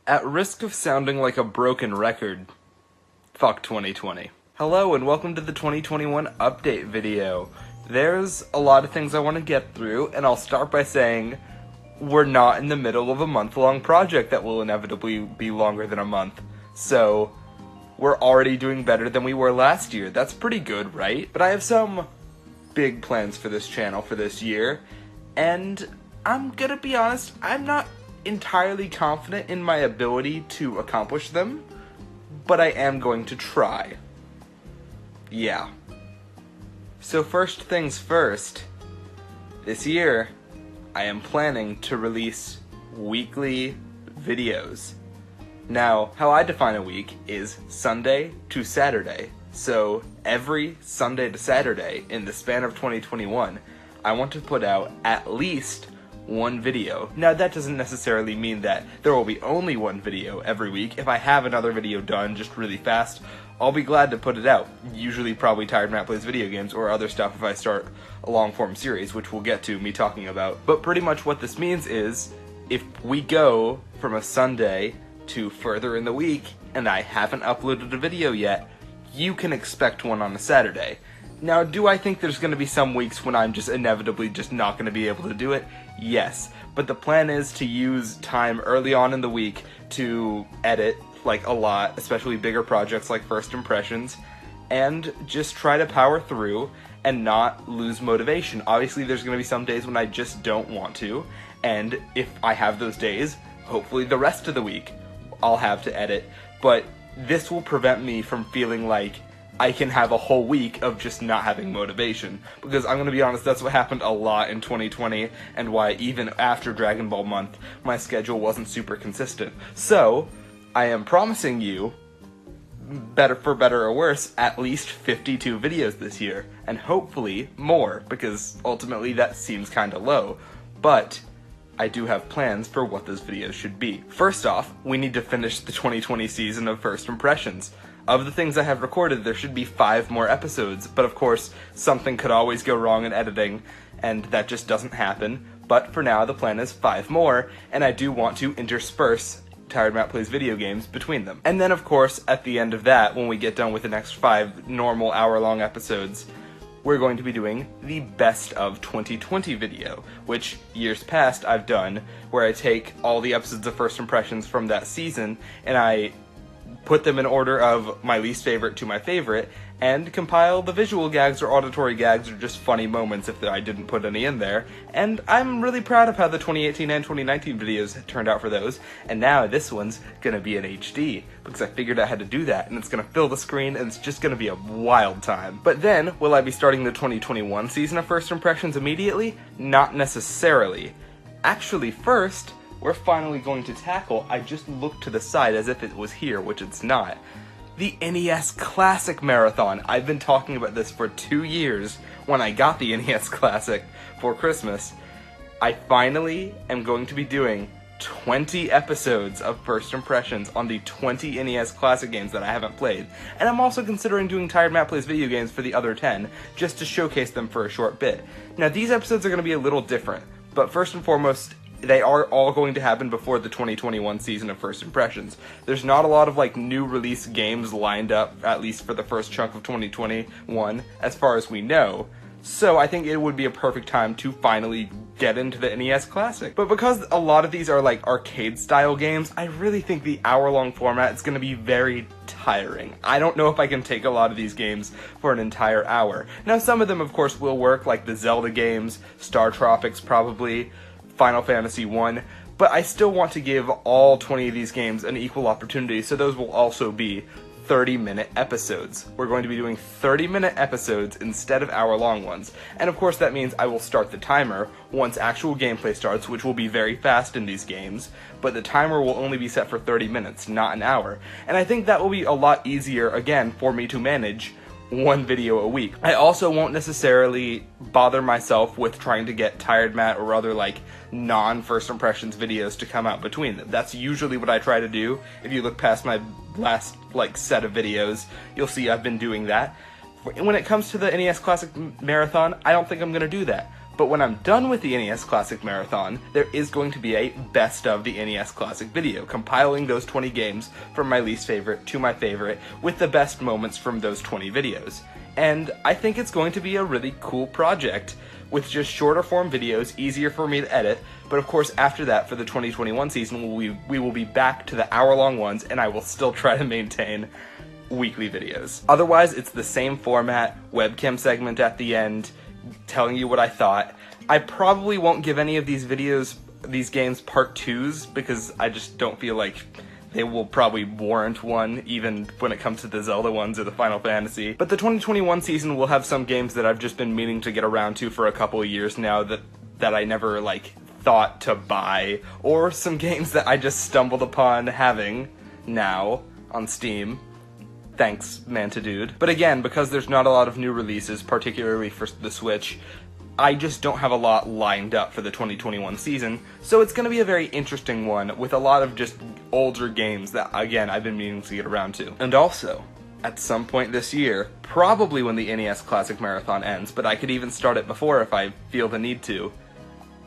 At risk of sounding like a broken record, fuck 2020. Hello and welcome to the 2021 update video. There's a lot of things I want to get through, and I'll start by saying we're not in the middle of a month-long project that will inevitably be longer than a month. So, we're already doing better than we were last year. That's pretty good, right? But I have some big plans for this channel for this year, and I'm gonna be honest, I'm not entirely confident in my ability to accomplish them, but I am going to try. Yeah. So first things first, this year, I am planning to release weekly videos. Now, how I define a week is Sunday to Saturday. So every Sunday to Saturday in the span of 2021, I want to put out at least one video. Now that doesn't necessarily mean that there will be only one video every week. If I have another video done just really fast, I'll be glad to put it out. Usually probably Tired Matt Plays Video Games or other stuff if I start a long form series, which we'll get to me talking about. But pretty much what this means is, if we go from a Sunday to further in the week and I haven't uploaded a video yet, you can expect one on a Saturday. Now, do I think there's going to be some weeks when I'm just inevitably just not going to be able to do it? Yes. But the plan is to use time early on in the week to edit, like, a lot, especially bigger projects like First Impressions, and just try to power through and not lose motivation. Obviously, there's going to be some days when I just don't want to, and if I have those days, hopefully the rest of the week I'll have to edit, but this will prevent me from feeling like I can have a whole week of just not having motivation. Because I'm gonna be honest, that's what happened a lot in 2020, and why even after Dragon Ball month, my schedule wasn't super consistent. So, I am promising you, for better or worse, at least 52 videos this year, and hopefully more, because ultimately that seems kinda low. But I do have plans for what those videos should be. First off, we need to finish the 2020 season of First Impressions. Of the things I have recorded, there should be 5 more episodes, but of course, something could always go wrong in editing, and that just doesn't happen. But for now, the plan is 5 more, and I do want to intersperse Tired Matt Plays Video Games between them. And then, of course, at the end of that, when we get done with the next 5 normal hour-long episodes, we're going to be doing the Best of 2020 video, which years past I've done, where I take all the episodes of First Impressions from that season, and I put them in order of my least favorite to my favorite, and compile the visual gags or auditory gags or just funny moments if I didn't put any in there. And I'm really proud of how the 2018 and 2019 videos turned out for those, and now this one's gonna be in HD, because I figured out how to do that, and it's gonna fill the screen, and it's just gonna be a wild time. But then, will I be starting the 2021 season of First Impressions immediately? Not necessarily. Actually, first, we're finally going to tackle, I just looked to the side as if it was here, which it's not, the NES Classic Marathon. I've been talking about this for 2 years when I got the NES Classic for Christmas. I finally am going to be doing 20 episodes of First Impressions on the 20 NES Classic games that I haven't played. And I'm also considering doing Tired Matt Plays Video Games for the other 10, just to showcase them for a short bit. Now, these episodes are going to be a little different, but first and foremost, they are all going to happen before the 2021 season of First Impressions. There's not a lot of new release games lined up, at least for the first chunk of 2021, as far as we know. So I think it would be a perfect time to finally get into the NES Classic. But because a lot of these are arcade style games, I really think the hour-long format is going to be very tiring. I don't know if I can take a lot of these games for an entire hour. Now, some of them of course will work, like the Zelda games, Star Tropics probably, Final Fantasy 1, but I still want to give all 20 of these games an equal opportunity, so those will also be 30-minute episodes. We're going to be doing 30-minute episodes instead of hour-long ones, and of course that means I will start the timer once actual gameplay starts, which will be very fast in these games, but the timer will only be set for 30 minutes, not an hour, and I think that will be a lot easier, again, for me to manage one video a week. I also won't necessarily bother myself with trying to get Tired Matt or other non-First Impressions videos to come out between them. That's usually what I try to do. If you look past my last set of videos, you'll see I've been doing that. When it comes to the NES Classic Marathon, I don't think I'm gonna do that. But when I'm done with the NES Classic Marathon, there is going to be a best of the NES Classic video, compiling those 20 games from my least favorite to my favorite, with the best moments from those 20 videos. And I think it's going to be a really cool project, with just shorter form videos, easier for me to edit, but of course after that, for the 2021 season, we will be back to the hour-long ones, and I will still try to maintain weekly videos. Otherwise, it's the same format, webcam segment at the end, telling you what I thought. I probably won't give any of these games part 2s, because I just don't feel like they will probably warrant one, even when it comes to the Zelda ones or the Final Fantasy. But the 2021 season will have some games that I've just been meaning to get around to for a couple of years now that I never, thought to buy, or some games that I just stumbled upon having now on Steam. Thanks, Mantadude. But again, because there's not a lot of new releases, particularly for the Switch, I just don't have a lot lined up for the 2021 season, so it's going to be a very interesting one with a lot of just older games that, again, I've been meaning to get around to. And also, at some point this year, probably when the NES Classic Marathon ends, but I could even start it before if I feel the need to,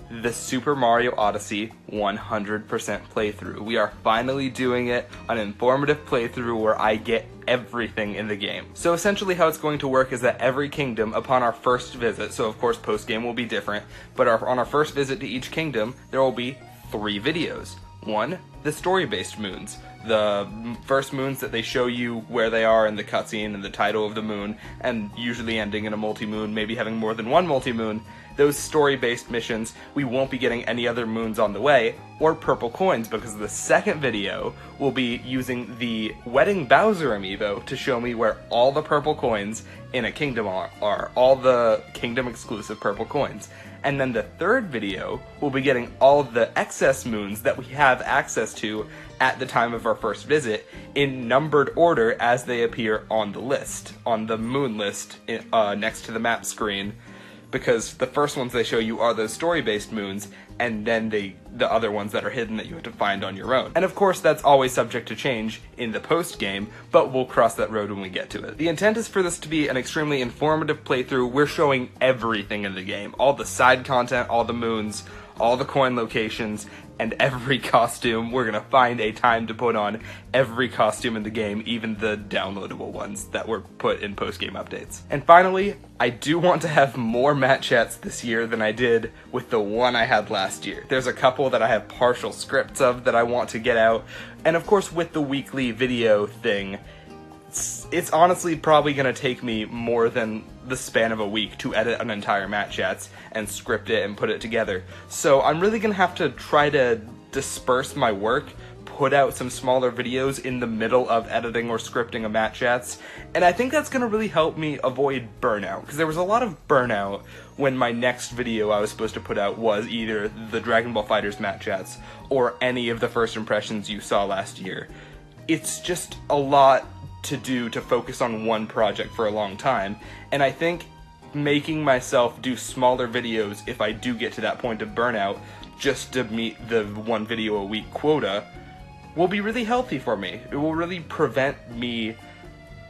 the Super Mario Odyssey 100% playthrough. We are finally doing it, an informative playthrough where I get everything in the game. So essentially how it's going to work is that every kingdom, upon our first visit, so of course post-game will be different, but on our first visit to each kingdom, there will be 3 videos. 1, the story-based moons. The first moons that they show you where they are in the cutscene and the title of the moon, and usually ending in a multi-moon, maybe having more than one multi-moon. Those story-based missions, we won't be getting any other moons on the way, or purple coins, because the second video will be using the Wedding Bowser amiibo to show me where all the purple coins in a kingdom are, all the kingdom-exclusive purple coins. And then the third video will be getting all the excess moons that we have access to at the time of our first visit in numbered order as they appear on the list, on the moon list next to the map screen. Because the first ones they show you are those story-based moons, and then the other ones that are hidden that you have to find on your own. And of course, that's always subject to change in the post-game, but we'll cross that road when we get to it. The intent is for this to be an extremely informative playthrough. We're showing everything in the game. All the side content, all the moons, all the coin locations, and every costume. We're gonna find a time to put on every costume in the game, even the downloadable ones that were put in post-game updates. And finally, I do want to have more MattChats this year than I did with the one I had last year. There's a couple that I have partial scripts of that I want to get out, and of course with the weekly video thing, it's honestly probably going to take me more than the span of a week to edit an entire MattChats and script it and put it together. So I'm really going to have to try to disperse my work, put out some smaller videos in the middle of editing or scripting a MattChats, and I think that's going to really help me avoid burnout, because there was a lot of burnout when my next video I was supposed to put out was either the Dragon Ball FighterZ MattChats or any of the first impressions you saw last year. It's just a lot to do to focus on one project for a long time, and I think making myself do smaller videos if I do get to that point of burnout just to meet the one video a week quota will be really healthy for me. It will really prevent me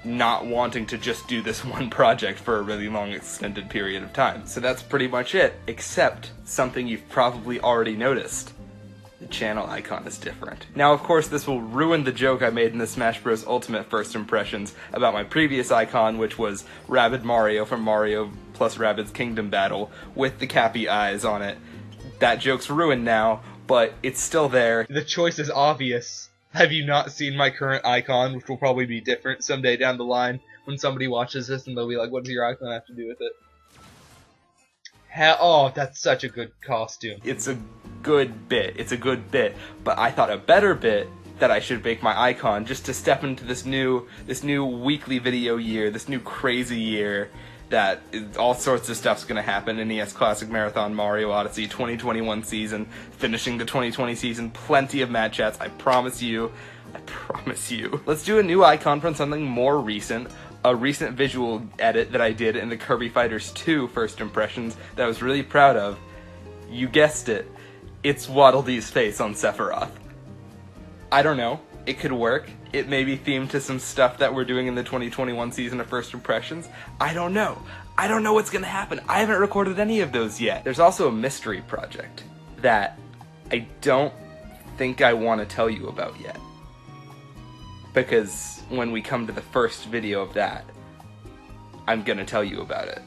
not wanting to just do this one project for a really long extended period of time. So that's pretty much it, except something you've probably already noticed. The channel icon is different. Now, of course, this will ruin the joke I made in the Smash Bros. Ultimate First Impressions about my previous icon, which was Rabid Mario from Mario plus Rabbids Kingdom Battle with the Cappy eyes on it. That joke's ruined now, but it's still there. The choice is obvious. Have you not seen my current icon, which will probably be different someday down the line when somebody watches this and they'll be like, what does your icon have to do with it? Oh, that's such a good costume. It's a good bit. It's a good bit. But I thought a better bit that I should make my icon just to step into this new weekly video year, this new crazy year that all sorts of stuff's gonna happen. NES Classic Marathon, Mario Odyssey, 2021 season, finishing the 2020 season, plenty of MattChats, I promise you. I promise you. Let's do a new icon from something more recent. A recent visual edit that I did in the Kirby Fighters 2 First Impressions that I was really proud of. You guessed it. It's Waddle Dee's face on Sephiroth. I don't know. It could work. It may be themed to some stuff that we're doing in the 2021 season of First Impressions. I don't know. I don't know what's gonna happen. I haven't recorded any of those yet. There's also a mystery project that I don't think I want to tell you about yet. Because when we come to the first video of that, I'm gonna tell you about it.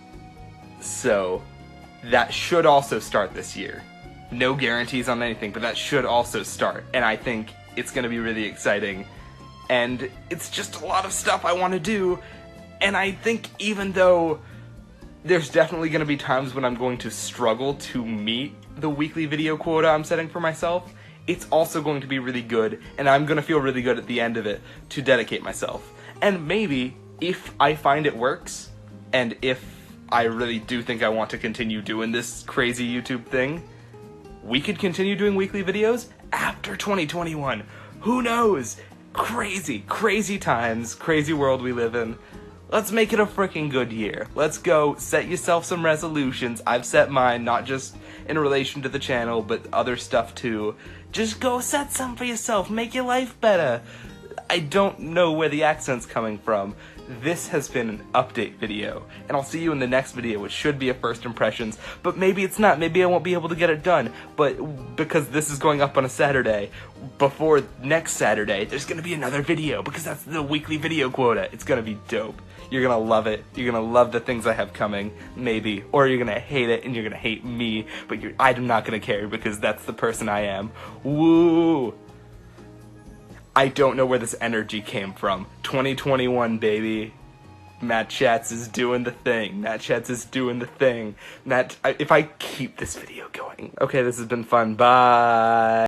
So, that should also start this year. No guarantees on anything, but that should also start. And I think it's gonna be really exciting. And it's just a lot of stuff I want to do. And I think even though there's definitely gonna be times when I'm going to struggle to meet the weekly video quota I'm setting for myself, it's also going to be really good, and I'm gonna feel really good at the end of it to dedicate myself. And maybe, if I find it works, and if I really do think I want to continue doing this crazy YouTube thing, we could continue doing weekly videos after 2021. Who knows? Crazy, crazy times, crazy world we live in. Let's make it a freaking good year. Let's go set yourself some resolutions. I've set mine, not just in relation to the channel, but other stuff too. Just go set some for yourself. Make your life better. I don't know where the accent's coming from. This has been an update video, and I'll see you in the next video, which should be a first impressions, but maybe it's not. Maybe I won't be able to get it done, but because this is going up on a Saturday, before next Saturday, there's gonna be another video, because that's the weekly video quota. It's gonna be dope. You're gonna love it. You're gonna love the things I have coming, maybe, or you're gonna hate it, and you're gonna hate me, but I'm not gonna care, because that's the person I am. Woo! I don't know where this energy came from. 2021, baby. MattChats is doing the thing. MattChats is doing the thing. If I keep this video going. Okay, this has been fun. Bye.